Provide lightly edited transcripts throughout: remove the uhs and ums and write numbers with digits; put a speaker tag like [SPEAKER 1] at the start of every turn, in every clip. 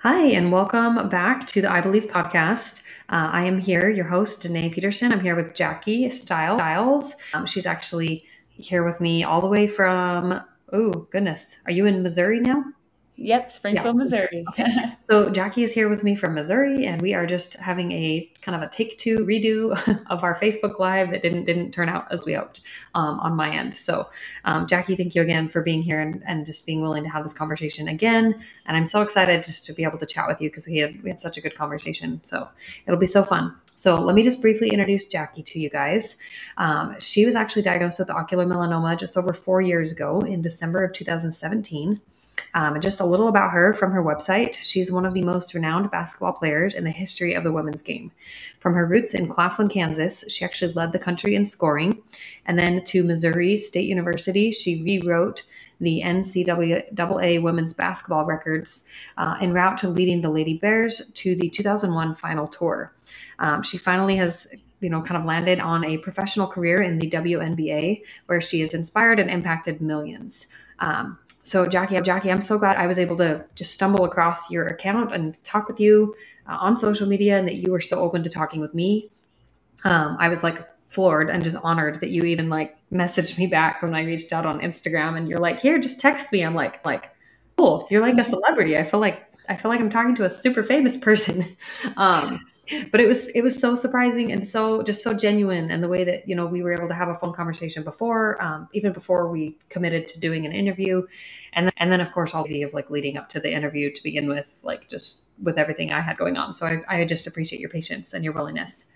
[SPEAKER 1] Hi, and welcome back to the I Believe podcast. I am here, your host, Danae Peterson. I'm here with Jackie Stiles. She's actually here with me all the way from, oh, goodness. Are you in Missouri now?
[SPEAKER 2] Yep,
[SPEAKER 1] Yeah.
[SPEAKER 2] Springfield, Missouri.
[SPEAKER 1] Okay. So Jackie is here with me from Missouri, and we are just having a kind of a take two redo of our Facebook Live that didn't turn out as we hoped on my end. So Jackie, thank you again for being here and just being willing to have this conversation again. And I'm so excited just to be able to chat with you because we had such a good conversation. So it'll be so fun. So let me just briefly introduce Jackie to you guys. She was actually diagnosed with ocular melanoma just over 4 years ago in December of 2017. And just a little about her from her website. She's one of the most renowned basketball players in the history of the women's game. From her roots in Claflin, Kansas, she actually led the country in scoring. And then to Missouri State University, she rewrote the NCAA women's basketball records en route to leading the Lady Bears to the 2001 final tour. She finally has kind of landed on a professional career in the WNBA, where she has inspired and impacted millions. So Jackie, I'm so glad I was able to just stumble across your account and talk with you on social media, and that you were so open to talking with me. I was like floored and just honored that you even like messaged me back when I reached out on Instagram, and you're like, "Here, just text me." I'm like, "Cool, you're like a celebrity." I feel like I'm talking to a super famous person. um, but it was so surprising and so genuine, and the way that we were able to have a phone conversation before, even before we committed to doing an interview, and then of course all the of like leading up to the interview to begin with, like just with everything I had going on. So I just appreciate your patience and your willingness.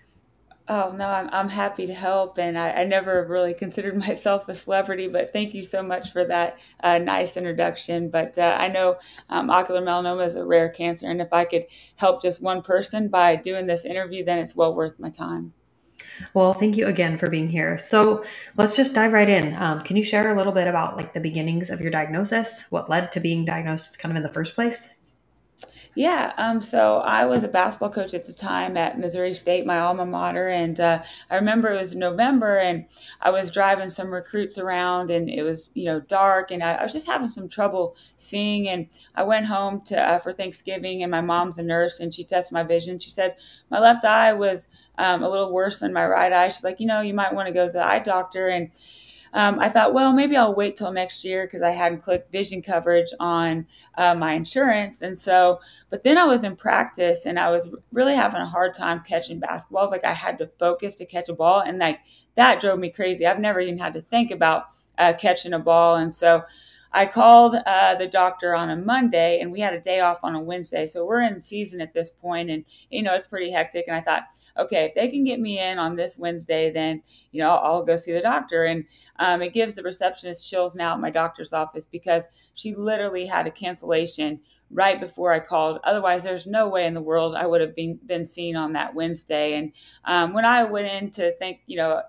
[SPEAKER 2] Oh no, I'm happy to help, and I never really considered myself a celebrity, but thank you so much for that nice introduction. But I know ocular melanoma is a rare cancer, and if I could help just one person by doing this interview, then it's well worth my time.
[SPEAKER 1] Well, thank you again for being here. So let's just dive right in. Can you share a little bit about like the beginnings of your diagnosis, what led to being diagnosed kind of in the first place?
[SPEAKER 2] Yeah, so I was a basketball coach at the time at Missouri State, my alma mater, and I remember it was November, and I was driving some recruits around, and it was dark, and I was just having some trouble seeing, and I went home to for Thanksgiving, and my mom's a nurse, and she tested my vision. She said my left eye was a little worse than my right eye. She's like, you might want to go to the eye doctor, and I thought, well, maybe I'll wait till next year because I hadn't clicked vision coverage on my insurance. And so, but then I was in practice and I was really having a hard time catching basketballs. Like I had to focus to catch a ball. And like that drove me crazy. I've never even had to think about catching a ball. And so I called the doctor on a Monday and we had a day off on a Wednesday. So we're in season at this point and, it's pretty hectic. And I thought, okay, if they can get me in on this Wednesday, then, I'll go see the doctor. And it gives the receptionist chills now at my doctor's office because she literally had a cancellation right before I called. Otherwise, there's no way in the world I would have been seen on that Wednesday. And when I went in to think,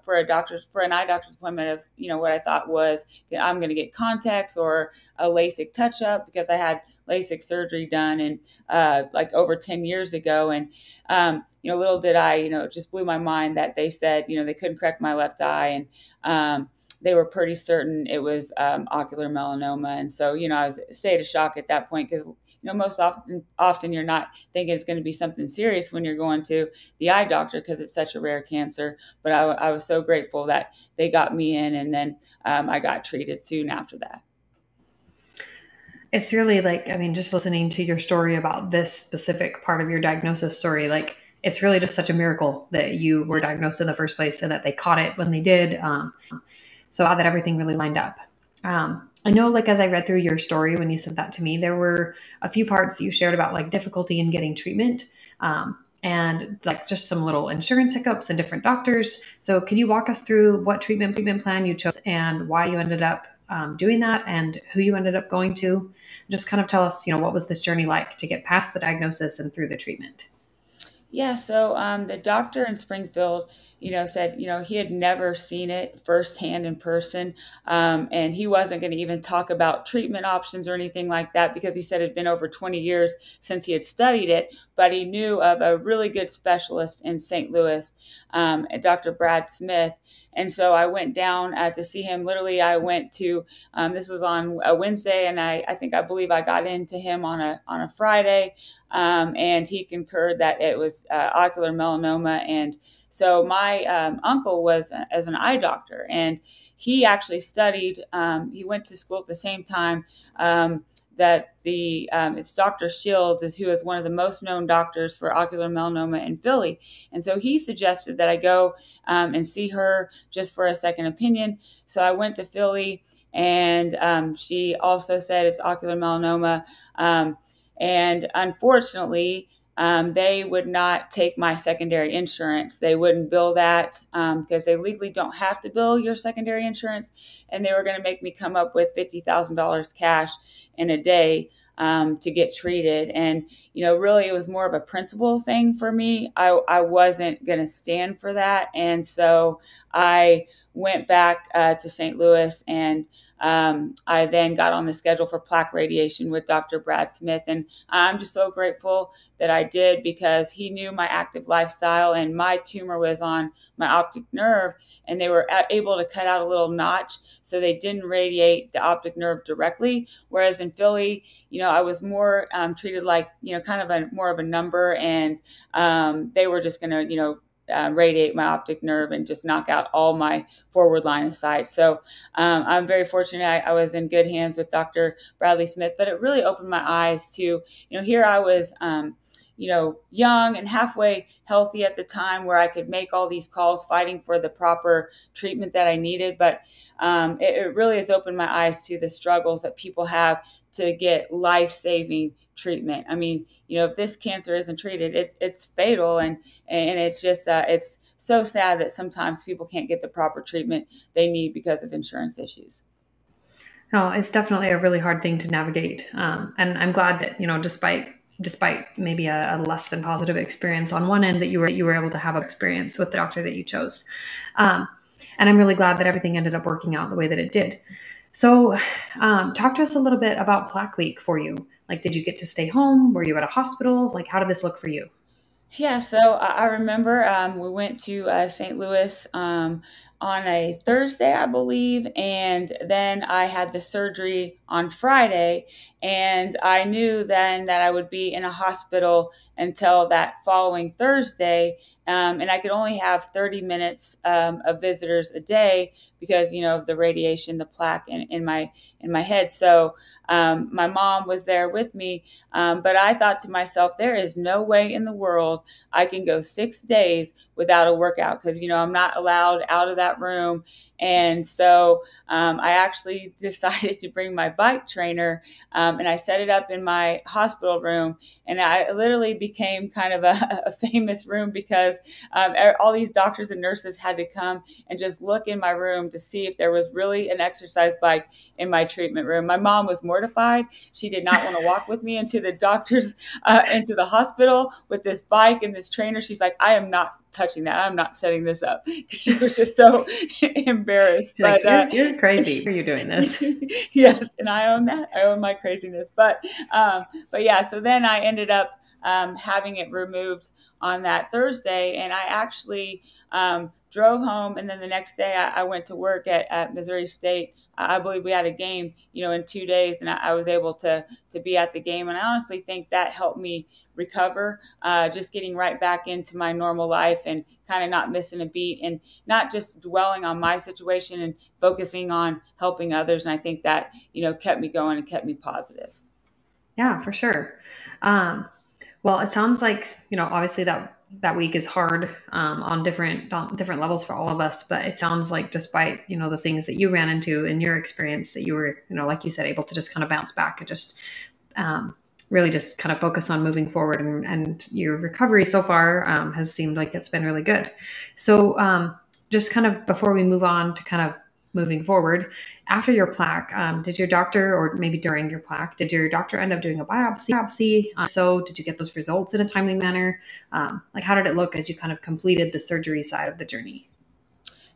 [SPEAKER 2] for an eye doctor's appointment of, what I thought was I'm going to get contacts or a LASIK touch up because I had LASIK surgery done and like over 10 years ago. And, little did I, it just blew my mind that they said, they couldn't correct my left eye. And, they were pretty certain it was ocular melanoma. And so, I was a state of shock at that point because, most often you're not thinking it's going to be something serious when you're going to the eye doctor because it's such a rare cancer. But I was so grateful that they got me in and then I got treated soon after that.
[SPEAKER 1] It's really like, I mean, just listening to your story about this specific part of your diagnosis story, like it's really just such a miracle that you were diagnosed in the first place and that they caught it when they did. So that everything really lined up. I know, like, as I read through your story, when you sent that to me, there were a few parts that you shared about like difficulty in getting treatment. And like just some little insurance hiccups and different doctors. So could you walk us through what treatment plan you chose and why you ended up doing that and who you ended up going to? Just kind of tell us, what was this journey like to get past the diagnosis and through the treatment?
[SPEAKER 2] Yeah, so the doctor in Springfield, said, he had never seen it firsthand in person. And he wasn't going to even talk about treatment options or anything like that because he said it had been over 20 years since he had studied it. But he knew of a really good specialist in St. Louis, Dr. Brad Smith. And so I went down to see him. Literally, I went to, this was on a Wednesday, and I believe I got into him on a Friday. and he concurred that it was ocular melanoma. And so my uncle was as an eye doctor, and he actually studied. He went to school at the same time that it's Dr. Shields, who is one of the most known doctors for ocular melanoma in Philly. And so he suggested that I go and see her just for a second opinion. So I went to Philly, and she also said it's ocular melanoma. And unfortunately, they would not take my secondary insurance. They wouldn't bill that because they legally don't have to bill your secondary insurance. And they were going to make me come up with $50,000 cash in a day to get treated. And, really it was more of a principle thing for me. I wasn't going to stand for that. And so I went back to St. Louis, and I then got on the schedule for plaque radiation with Dr. Brad Smith. And I'm just so grateful that I did, because he knew my active lifestyle, and my tumor was on my optic nerve, and they were able to cut out a little notch so they didn't radiate the optic nerve directly. Whereas in Philly, I was more treated like, kind of more of a number, and they were just going to, radiate my optic nerve and just knock out all my forward line of sight. So I'm very fortunate. I was in good hands with Dr. Bradley Smith, but it really opened my eyes to, here I was, young and halfway healthy at the time, where I could make all these calls fighting for the proper treatment that I needed. But it really has opened my eyes to the struggles that people have to get life-saving treatment. I mean, if this cancer isn't treated, it's fatal, and it's just it's so sad that sometimes people can't get the proper treatment they need because of insurance issues.
[SPEAKER 1] No, it's definitely a really hard thing to navigate, and I'm glad that despite maybe a less than positive experience on one end, that you were able to have an experience with the doctor that you chose, and I'm really glad that everything ended up working out the way that it did. So, talk to us a little bit about Plaque Week for you. Like, did you get to stay home? Were you at a hospital? Like, how did this look for you?
[SPEAKER 2] Yeah, so I remember we went to St. Louis on a Thursday, I believe, and then I had the surgery on Friday, and I knew then that I would be in a hospital until that following Thursday, and I could only have 30 minutes of visitors a day because of the radiation, the plaque in my head. So my mom was there with me, but I thought to myself, there is no way in the world I can go 6 days without a workout, because I'm not allowed out of that room. And so I actually decided to bring my bike trainer, and I set it up in my hospital room, and I literally became kind of a famous room, because all these doctors and nurses had to come and just look in my room to see if there was really an exercise bike in my treatment room. My mom was mortified. She did not want to walk with me into the into the hospital with this bike and this trainer. She's like, I am not touching that. I'm not setting this up. She was just so embarrassed.
[SPEAKER 1] But you're crazy. Are you doing this?
[SPEAKER 2] Yes, and I own that. I own my craziness. But yeah. So then I ended up having it removed on that Thursday, and I actually drove home. And then the next day, I went to work at Missouri State. I believe we had a game, in 2 days, and I was able to be at the game. And I honestly think that helped me recover, just getting right back into my normal life and kind of not missing a beat, and not just dwelling on my situation and focusing on helping others. And I think that, kept me going and kept me positive.
[SPEAKER 1] Yeah, for sure. Well, it sounds like, obviously that week is hard on different levels for all of us, but it sounds like despite, the things that you ran into in your experience, that you were, like you said, able to just kind of bounce back and just really just kind of focus on moving forward, and your recovery so far has seemed like it's been really good. So just kind of before we move on to kind of moving forward, after your plaque, did your doctor, or maybe during your plaque, did your doctor end up doing a biopsy? So did you get those results in a timely manner? Like, how did it look as you kind of completed the surgery side of the journey?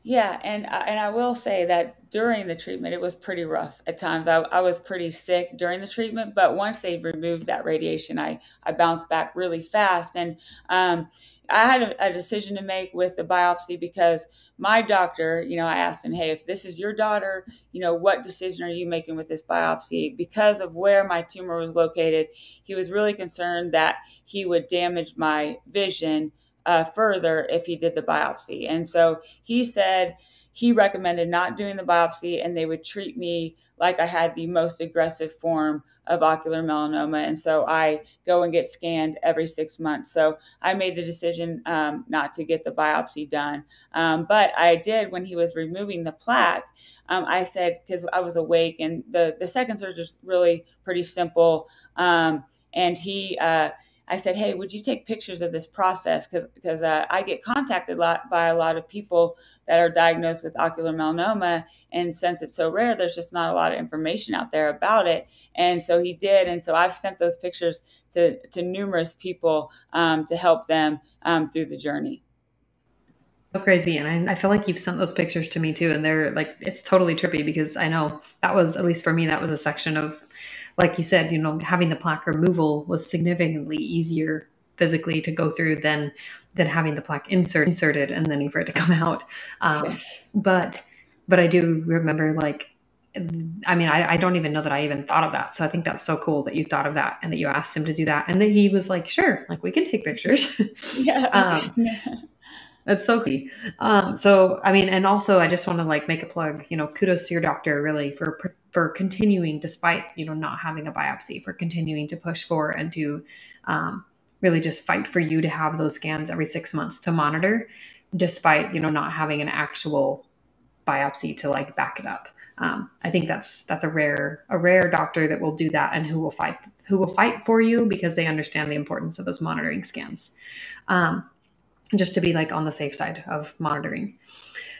[SPEAKER 2] Yeah, and I will say that during the treatment, it was pretty rough at times. I was pretty sick during the treatment, but once they removed that radiation, I bounced back really fast. And I had a decision to make with the biopsy because my doctor, I asked him, hey, if this is your daughter, what decision are you making with this biopsy? Because of where my tumor was located, he was really concerned that he would damage my vision further if he did the biopsy. And so he said he recommended not doing the biopsy and they would treat me like I had the most aggressive form of ocular melanoma. And so I go and get scanned every 6 months. So I made the decision not to get the biopsy done. But I did when he was removing the plaque. I said, because I was awake, and the second surgery is really pretty simple. And I said, hey, would you take pictures of this process? Because I get contacted by a lot of people that are diagnosed with ocular melanoma. And since it's so rare, there's just not a lot of information out there about it. And so he did. And so I've sent those pictures to numerous people to help them through the journey.
[SPEAKER 1] So crazy. And I feel like you've sent those pictures to me too. And they're like, it's totally trippy because I know that was, at least for me, that was a section of, like you said, having the plaque removal was significantly easier physically to go through than having the plaque inserted and then for it to come out.
[SPEAKER 2] Yes.
[SPEAKER 1] But I do remember, like, I mean, I don't even know that I even thought of that. So I think that's so cool that you thought of that and that you asked him to do that and that he was like, sure, like we can take pictures.
[SPEAKER 2] Yeah.
[SPEAKER 1] That's so key. So, I mean, and also I just want to like make a plug, kudos to your doctor really for continuing despite, not having a biopsy, for continuing to push for and to really just fight for you to have those scans every 6 months to monitor despite, not having an actual biopsy to like back it up. I think that's a rare doctor that will do that and who will fight for you because they understand the importance of those monitoring scans. Just to be like on the safe side of monitoring.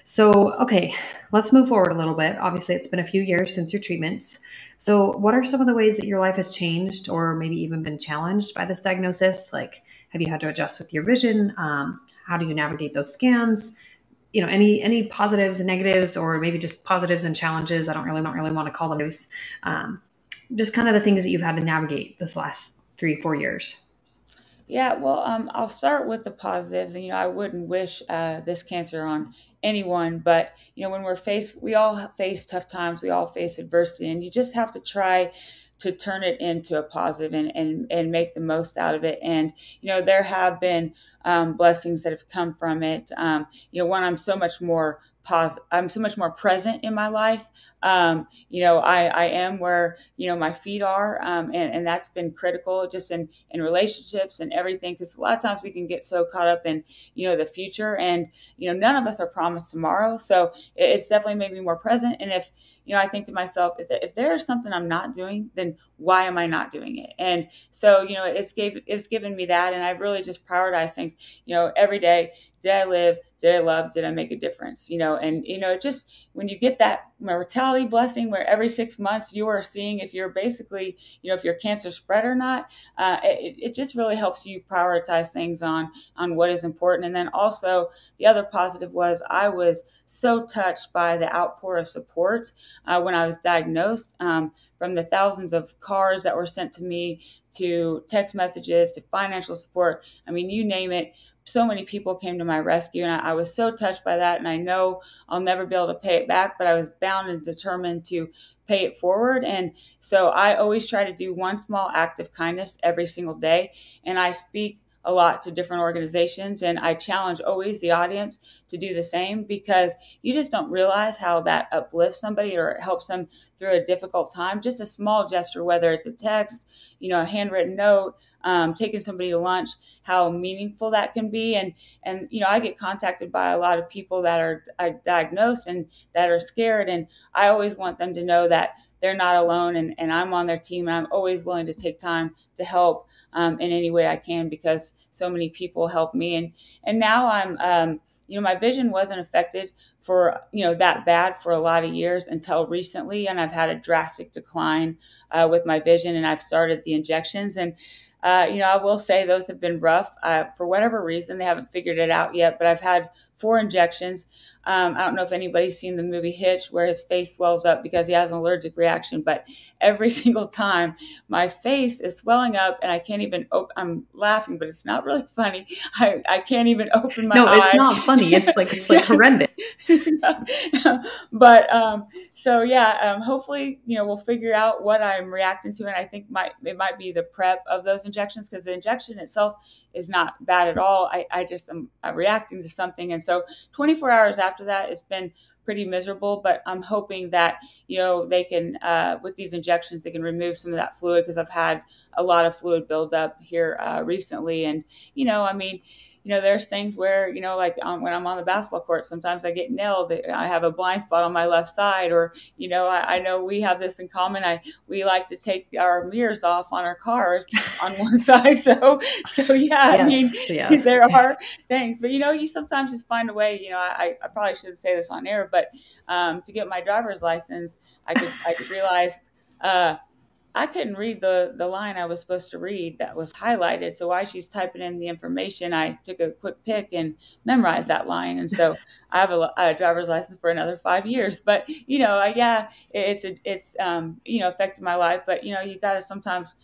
[SPEAKER 1] So, okay, let's move forward a little bit. Obviously, it's been a few years since your treatments. So, what are some of the ways that your life has changed or maybe even been challenged by this diagnosis? Like, have you had to adjust with your vision? How do you navigate those scans? Any positives and negatives, or maybe just positives and challenges. I don't really want to call them those. Just kind of the things that you've had to navigate this last 3-4 years.
[SPEAKER 2] Yeah, well, I'll start with the positives. And, I wouldn't wish this cancer on anyone, but, when we all face tough times, we all face adversity, and you just have to try to turn it into a positive and make the most out of it. And, there have been blessings that have come from it. One, I'm so much more present in my life. I am where, my feet are. And that's been critical just in relationships and everything. Because a lot of times we can get so caught up in, the future, and, none of us are promised tomorrow. So it's definitely made me more present. And if, I think to myself, if there's something I'm not doing, then why am I not doing it? And so, it's given me that. And I've really just prioritized things, every day. Did I live? Did I love? Did I make a difference? And, just when you get that mortality blessing where every 6 months you are seeing if you're basically, if your cancer spread or not, it just really helps you prioritize things on what is important. And then also the other positive was I was so touched by the outpour of support when I was diagnosed, from the thousands of cards that were sent to me, to text messages, to financial support. I mean, you name it. So many people came to my rescue, and I was so touched by that. And I know I'll never be able to pay it back, but I was bound and determined to pay it forward. And so I always try to do one small act of kindness every single day. And I speak a lot to different organizations, and I challenge always the audience to do the same, because you just don't realize how that uplifts somebody or helps them through a difficult time. Just a small gesture, whether it's a text, a handwritten note, taking somebody to lunch, how meaningful that can be. And I get contacted by a lot of people that are diagnosed and that are scared. And I always want them to know that they're not alone, and I'm on their team, and I'm always willing to take time to help in any way I can, because so many people help me. And now my vision wasn't affected for, that bad for a lot of years until recently. And I've had a drastic decline with my vision, and I've started the injections. And, I will say those have been rough. For whatever reason, they haven't figured it out yet, but I've had 4 injections. I don't know if anybody's seen the movie Hitch, where his face swells up because he has an allergic reaction, but every single time my face is swelling up and I can't even I'm laughing, but it's not really funny. I can't even open my eye.
[SPEAKER 1] No, it's not funny. It's like horrendous.
[SPEAKER 2] But so yeah, hopefully, we'll figure out what I'm reacting to. And I think it might be the prep of those injections, because the injection itself is not bad at all. I just am reacting to something. And so 24 hours after that, it's been pretty miserable, but I'm hoping that, they can, with these injections, they can remove some of that fluid, because I've had a lot of fluid buildup here recently. And, there's things where, like when I'm on the basketball court, sometimes I get nailed. I have a blind spot on my left side, or, I know we have this in common. We like to take our mirrors off on our cars on one side. So yeah,
[SPEAKER 1] yes.
[SPEAKER 2] There are things, but, you sometimes just find a way. I probably shouldn't say this on air, but to get my driver's license, I could realize I couldn't read the line I was supposed to read that was highlighted. So while she's typing in the information, I took a quick pick and memorized that line. And so I have a driver's license for another 5 years. But, yeah, it's affected my life. But, you got to sometimes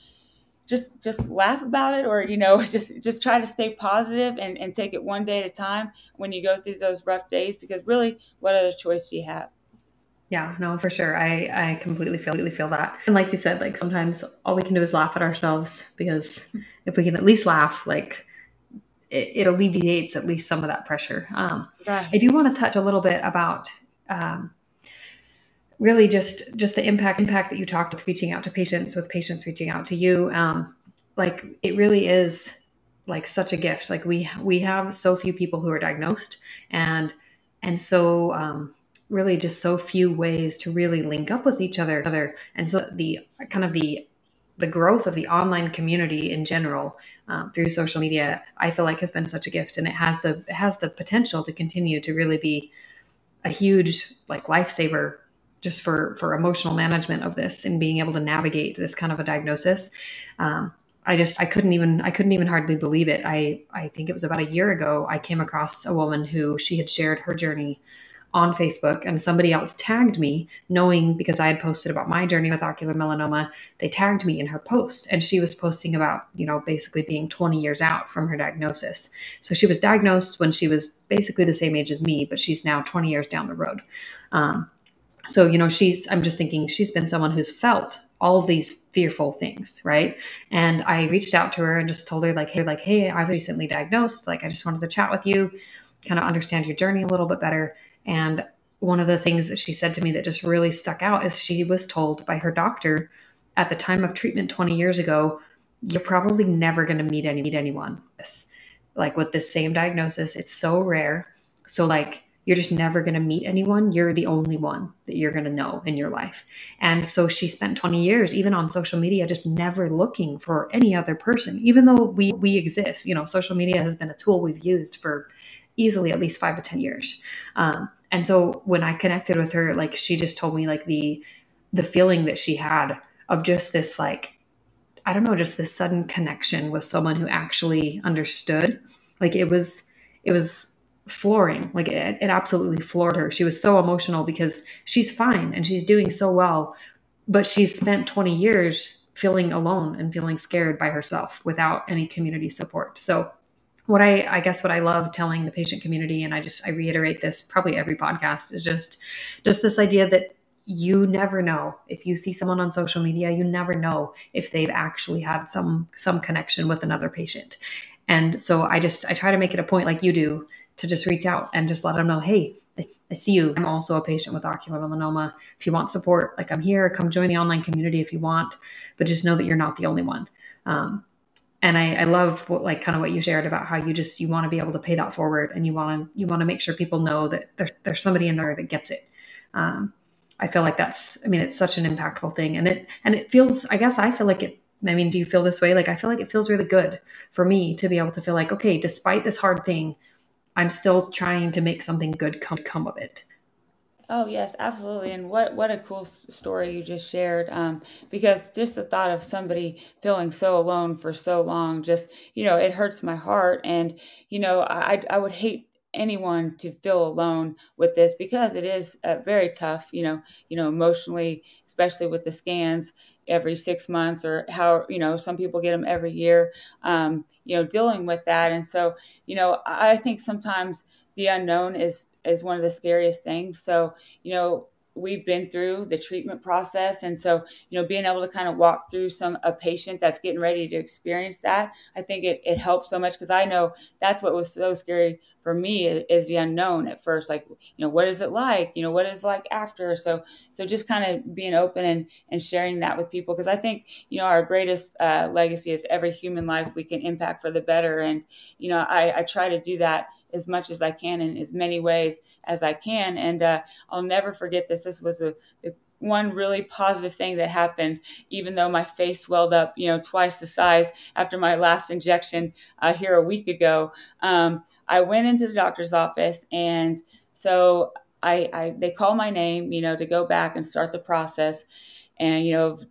[SPEAKER 2] just laugh about it, or, just try to stay positive and take it one day at a time when you go through those rough days, because really, what other choice do you have?
[SPEAKER 1] Yeah, no, for sure. I completely feel that. And like you said, like sometimes all we can do is laugh at ourselves, because if we can at least laugh, like it alleviates at least some of that pressure.
[SPEAKER 2] Right.
[SPEAKER 1] I do want to touch a little bit about really just the impact that you talked with reaching out to patients, with patients reaching out to you. Like it really is like such a gift. Like we have so few people who are diagnosed, and so really just so few ways to really link up with each other. And so the kind of the growth of the online community in general through social media, I feel like has been such a gift, and it has the potential to continue to really be a huge like lifesaver just for emotional management of this and being able to navigate this kind of a diagnosis. I couldn't even hardly believe it. I think it was about a year ago, I came across a woman who she had shared her journey on Facebook, and somebody else tagged me, knowing because I had posted about my journey with ocular melanoma. They tagged me in her post, and she was posting about, basically being 20 years out from her diagnosis. So she was diagnosed when she was basically the same age as me, but she's now 20 years down the road. So, I'm just thinking she's been someone who's felt all of these fearful things, right? And I reached out to her and just told her hey, I was recently diagnosed. Like, I just wanted to chat with you, kind of understand your journey a little bit better. And one of the things that she said to me that just really stuck out is she was told by her doctor at the time of treatment 20 years ago, you're probably never going to meet anyone like with this same diagnosis. It's so rare. So like, you're just never going to meet anyone. You're the only one that you're going to know in your life. And so she spent 20 years, even on social media, just never looking for any other person, even though we exist. Social media has been a tool we've used for easily at least 5 to 10 years. And so when I connected with her, like she just told me like the feeling that she had of just this, like, I don't know, just this sudden connection with someone who actually understood. Like it was flooring. Like it absolutely floored her. She was so emotional because she's fine and she's doing so well, but she's spent 20 years feeling alone and feeling scared by herself without any community support. So what I guess what I love telling the patient community, and I reiterate this probably every podcast, is just this idea that you never know. If you see someone on social media, you never know if they've actually had some connection with another patient. And so I try to make it a point, like you do, to just reach out and just let them know, hey, I see you. I'm also a patient with ocular melanoma. If you want support, like I'm here, come join the online community if you want, but just know that you're not the only one. And I love what you shared about how you want to be able to pay that forward, and you want to make sure people know that there's somebody in there that gets it. I feel like it's such an impactful thing, and it feels, I guess I feel like it. I mean, do you feel this way? Like, I feel like it feels really good for me to be able to feel like, okay, despite this hard thing, I'm still trying to make something good come of it.
[SPEAKER 2] Oh yes, absolutely. And what a cool story you just shared. Because just the thought of somebody feeling so alone for so long, just it hurts my heart. And I would hate anyone to feel alone with this because it is very tough. Emotionally, especially with the scans every 6 months or how some people get them every year. Dealing with that, and so I think sometimes the unknown is one of the scariest things. So we've been through the treatment process, and so being able to kind of walk through a patient that's getting ready to experience that, I think it helps so much, because I know that's what was so scary for me is the unknown at first. Like, what is it like, what is it like after. So just kind of being open and sharing that with people, because I think our greatest legacy is every human life we can impact for the better. And I try to do that as much as I can in as many ways as I can. And I'll never forget this. This was the one really positive thing that happened, even though my face swelled up, twice the size after my last injection here a week ago. I went into the doctor's office, and so they call my name, to go back and start the process, and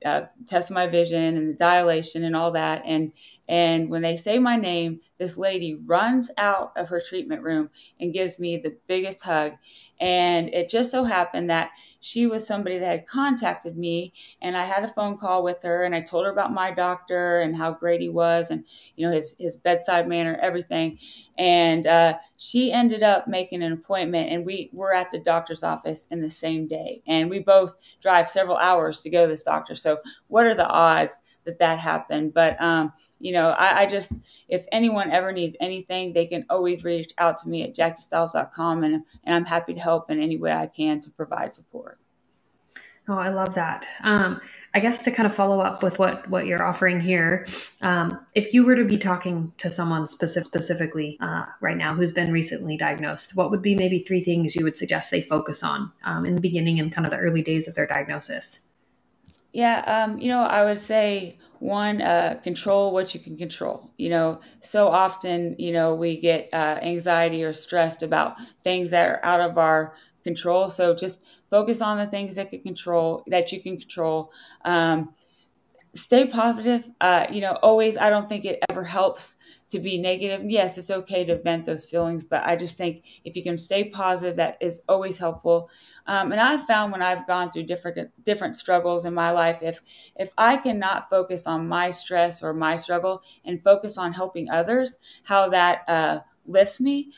[SPEAKER 2] test my vision and the dilation and all that. And when they say my name, this lady runs out of her treatment room and gives me the biggest hug. And it just so happened that she was somebody that had contacted me, and I had a phone call with her, and I told her about my doctor and how great he was, and his bedside manner, everything. And she ended up making an appointment, and we were at the doctor's office in the same day, and we both drive several hours to go to this doctor. So what are the odds that happened? But I just, if anyone ever needs anything, they can always reach out to me at JackieStiles.com, and I'm happy to help in any way I can to provide support.
[SPEAKER 1] Oh, I love that. I guess to kind of follow up with what you're offering here, if you were to be talking to someone specifically right now who's been recently diagnosed, what would be maybe 3 things you would suggest they focus on in the beginning and kind of the early days of their diagnosis?
[SPEAKER 2] Yeah, I would say one, control what you can control. So often, we get anxiety or stressed about things that are out of our control. So just focus on the things that you can control. Stay positive. Always, I don't think it ever helps to be negative. Yes, it's okay to vent those feelings, but I just think if you can stay positive, that is always helpful. And I've found when I've gone through different struggles in my life, if I cannot focus on my stress or my struggle and focus on helping others, how that lifts me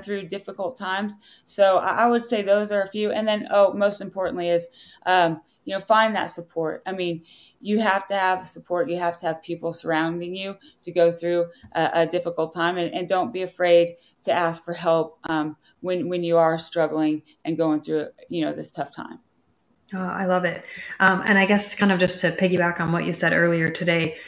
[SPEAKER 2] through difficult times. So I would say those are a few. And then, most importantly is, find that support. I mean, you have to have support. You have to have people surrounding you to go through a difficult time, and don't be afraid to ask for help when you are struggling and going through this tough time.
[SPEAKER 1] Oh, I love it. And I guess kind of just to piggyback on what you said earlier today,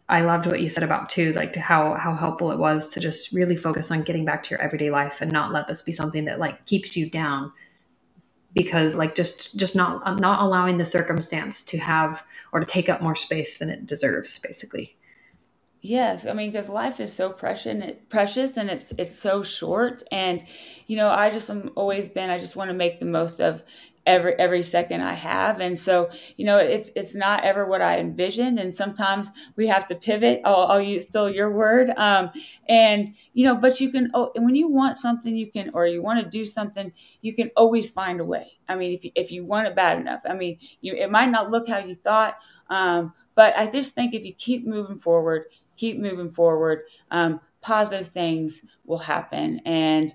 [SPEAKER 1] I loved what you said about too, like how helpful it was to just really focus on getting back to your everyday life and not let this be something that like keeps you down, because like just not allowing the circumstance to have or to take up more space than it deserves, basically.
[SPEAKER 2] Yes, I mean, because life is so precious, and it's so short. And I just am always been. I just want to make the most of every second I have. And so it's not ever what I envisioned. And sometimes we have to pivot. I'll use still your word. And but you can. Oh, and when you want something, you can, or you want to do something, you can always find a way. I mean, if you want it bad enough, I mean, it might not look how you thought. But I just think if you keep moving forward, positive things will happen, and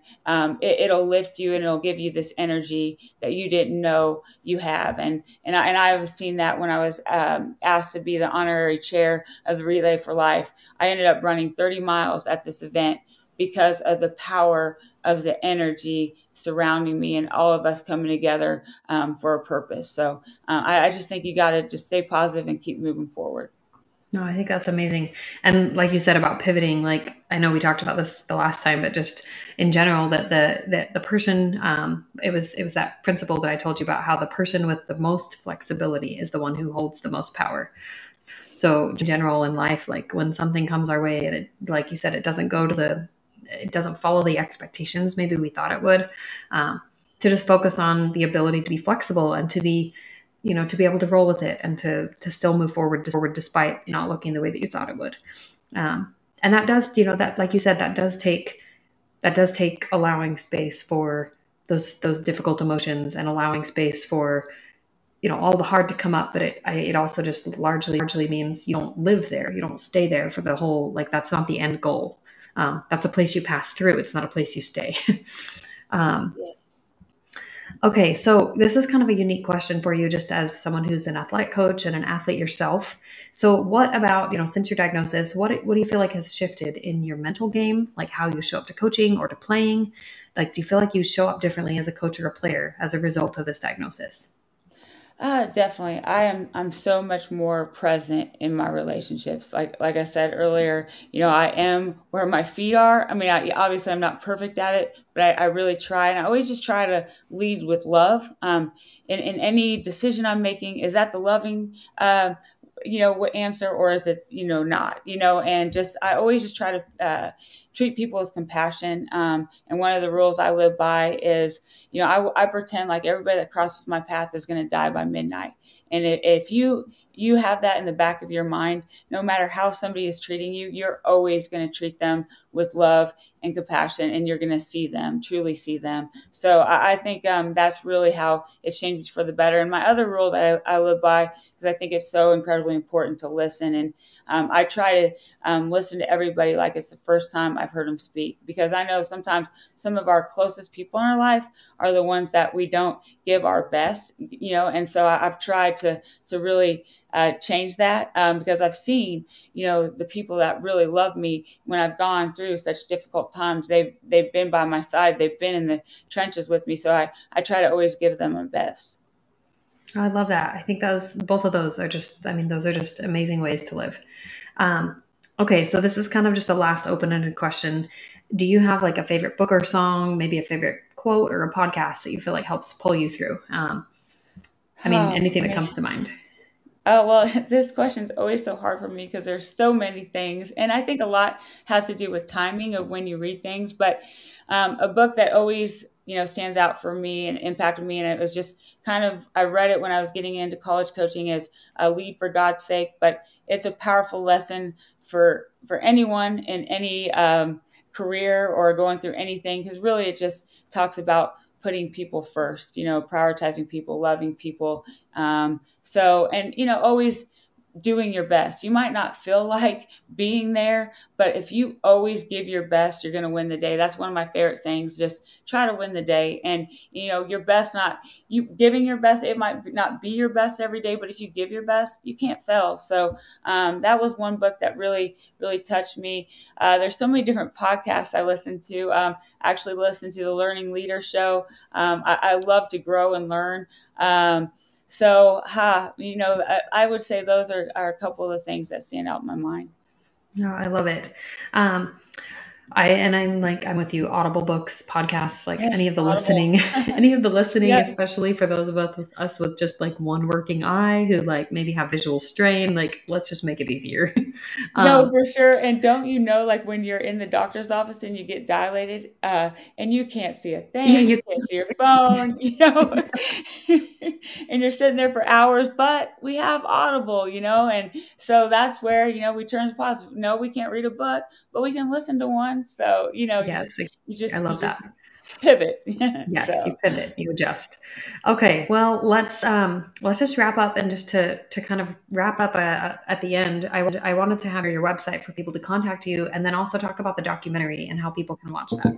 [SPEAKER 2] it'll lift you, and it'll give you this energy that you didn't know you have. And I've seen that when I was asked to be the honorary chair of the Relay for Life. I ended up running 30 miles at this event because of the power of the energy surrounding me and all of us coming together for a purpose. So I just think you got to just stay positive and keep moving forward.
[SPEAKER 1] No, I think that's amazing. And like you said about pivoting, like I know we talked about this the last time, but just in general, that the person, it was that principle that I told you about, how the person with the most flexibility is the one who holds the most power. So in general in life, like when something comes our way and it, like you said, it doesn't go to it doesn't follow the expectations maybe we thought it would. To just focus on the ability to be flexible and to be, to be able to roll with it and to still move forward despite not looking the way that you thought it would. And that does, that, like you said, that does take allowing space for those difficult emotions and allowing space for, all the hard to come up, but it also just largely means you don't live there. You don't stay there for the whole, like, that's not the end goal. That's a place you pass through. It's not a place you stay. Okay. So this is kind of a unique question for you, just as someone who's an athletic coach and an athlete yourself. So what about, since your diagnosis, what do you feel like has shifted in your mental game? Like how you show up to coaching or to playing? Like, do you feel like you show up differently as a coach or a player as a result of this diagnosis?
[SPEAKER 2] Definitely. I'm so much more present in my relationships. Like I said earlier, I am where my feet are. I mean, obviously I'm not perfect at it, but I really try, and I always just try to lead with love. In any decision I'm making, is that the loving what answer, or is it not, and just I always just try to treat people with compassion. And one of the rules I live by is, I pretend like everybody that crosses my path is going to die by midnight. And if you have that in the back of your mind, no matter how somebody is treating you, you're always going to treat them with love and compassion, and you're going to truly see them. So I think that's really how it's changed for the better. And my other rule that I live by, because I think it's so incredibly important to listen. And I try to listen to everybody like it's the first time I've heard them speak, because I know sometimes some of our closest people in our life are the ones that we don't give our best, and so I've tried to really change that, because I've seen, the people that really love me when I've gone through such difficult times. They've been by my side. They've been in the trenches with me. So I try to always give them my best.
[SPEAKER 1] I love that. I think both of those are those are just amazing ways to live. Okay. So this is kind of just a last open-ended question. Do you have like a favorite book or song, maybe a favorite quote or a podcast that you feel like helps pull you through? Anything that comes to mind.
[SPEAKER 2] Oh, well, this question is always so hard for me because there's so many things. And I think a lot has to do with timing of when you read things. But a book that always, stands out for me and impacted me, and it was just I read it when I was getting into college coaching, is Lead for God's Sake. But it's a powerful lesson for anyone in any career or going through anything, because really it just talks about putting people first, prioritizing people, loving people. Always doing your best. You might not feel like being there, but if you always give your best, you're going to win the day. That's one of my favorite sayings. Just try to win the day. And, your best, not you giving your best. It might not be your best every day, but if you give your best, you can't fail. So that was one book that really, really touched me. There's so many different podcasts I listen to. Actually listen to the Learning Leader Show. I love to grow and learn. I would say those are a couple of the things that stand out in my mind.
[SPEAKER 1] No, I love it. I'm with you. Audible books, podcasts, like
[SPEAKER 2] Yes,
[SPEAKER 1] any of the
[SPEAKER 2] Audible.
[SPEAKER 1] listening,
[SPEAKER 2] Yes.
[SPEAKER 1] especially for those of us with just like one working eye who like maybe have visual strain, like let's just make it easier.
[SPEAKER 2] No, for sure. And don't like when you're in the doctor's office and you get dilated, and you can't see a
[SPEAKER 1] Yeah,
[SPEAKER 2] thing, you can't see your phone, and you're sitting there for hours, but we have Audible, and so that's where, we turn to positive. No, we can't read a book, but we can listen to one. So,
[SPEAKER 1] yes, I love that.
[SPEAKER 2] pivot.
[SPEAKER 1] Yes, you
[SPEAKER 2] So,
[SPEAKER 1] pivot, you adjust. Okay, well, let's just wrap up, and just to kind of wrap up at the end, I wanted to have your website for people to contact you, and then also talk about the documentary and how people can watch that.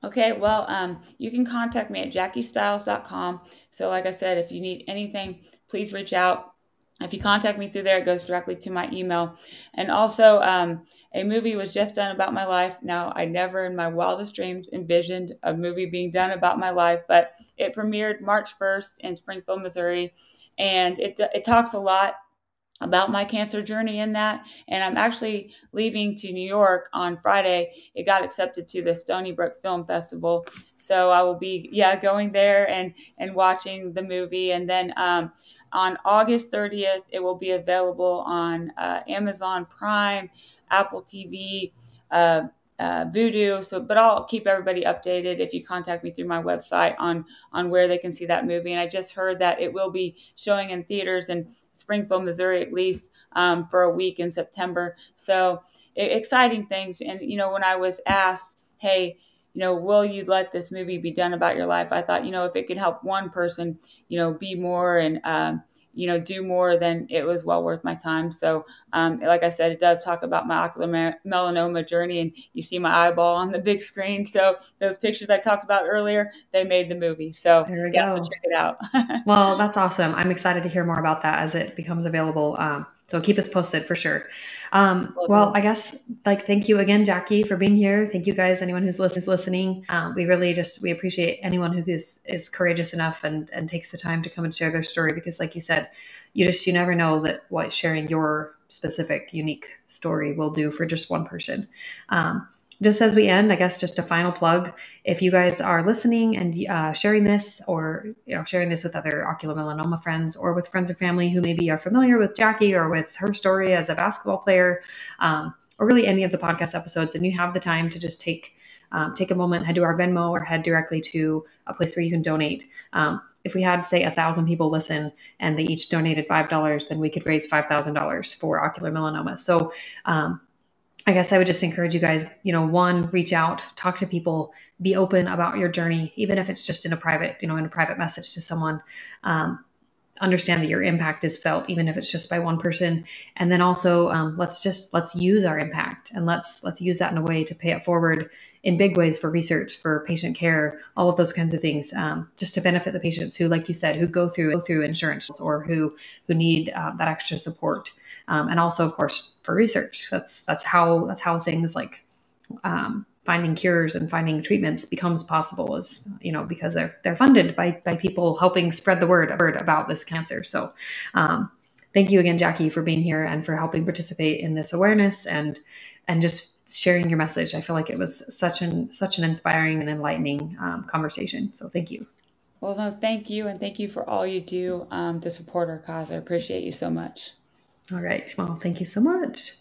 [SPEAKER 2] okay, well, you can contact me at JackieStiles.com. So like I said, if you need anything, please reach out. If you contact me through there, it goes directly to my email. And also, a movie was just done about my life. Now, I never in my wildest dreams envisioned a movie being done about my life, but it premiered March 1st in Springfield, Missouri. And it talks a lot about my cancer journey in that. And I'm actually leaving to New York on Friday. It got accepted to the Stony Brook Film Festival. So I will be, going there and watching the movie. And then on August 30th, it will be available on Amazon Prime, Apple TV, Voodoo. So, but I'll keep everybody updated if you contact me through my website on where they can see that movie. And I just heard that it will be showing in theaters in Springfield, Missouri, at least for a week in September. So exciting things. And, when I was asked, hey, will you let this movie be done about your life? I thought, if it could help one person, be more and, do more, then it was well worth my time. So, like I said, it does talk about my ocular melanoma journey, and you see my eyeball on the big screen. So those pictures I talked about earlier, they made the movie. So
[SPEAKER 1] There we
[SPEAKER 2] yeah, so
[SPEAKER 1] go.
[SPEAKER 2] check it out.
[SPEAKER 1] Well, that's awesome. I'm excited to hear more about that as it becomes available. So keep us posted for sure.
[SPEAKER 2] Will
[SPEAKER 1] Well,
[SPEAKER 2] do.
[SPEAKER 1] I guess thank you again, Jackie, for being here. Thank you guys, anyone who's listening. We really we appreciate anyone who is courageous enough and takes the time to come and share their story, because like you said, you never know that what sharing your specific unique story will do for just one person. Just as we end, I guess just a final plug. If you guys are listening and sharing this, or sharing this with other ocular melanoma friends, or with friends or family who maybe are familiar with Jackie or with her story as a basketball player, or really any of the podcast episodes, and you have the time to just take a moment, head to our Venmo or head directly to a place where you can donate. If we had, say, 1,000 people listen and they each donated $5, then we could raise $5,000 for ocular melanoma. So I guess I would just encourage you guys, one, reach out, talk to people, be open about your journey, even if it's just in a private message to someone. Understand that your impact is felt, even if it's just by one person. And then also, let's use our impact, and let's use that in a way to pay it forward in big ways for research, for patient care, all of those kinds of things, just to benefit the patients who, like you said, who go through insurance, or who need that extra support. And also, of course, for research. That's how things like finding cures and finding treatments becomes possible, is because they're funded by people helping spread the word about this cancer. So thank you again, Jackie, for being here and for helping participate in this awareness and just sharing your message. I feel like it was such an inspiring and enlightening conversation. So thank you.
[SPEAKER 2] Well, no, thank you, and thank you for all you do to support our cause. I appreciate you so much.
[SPEAKER 1] All right. Well, thank you so much.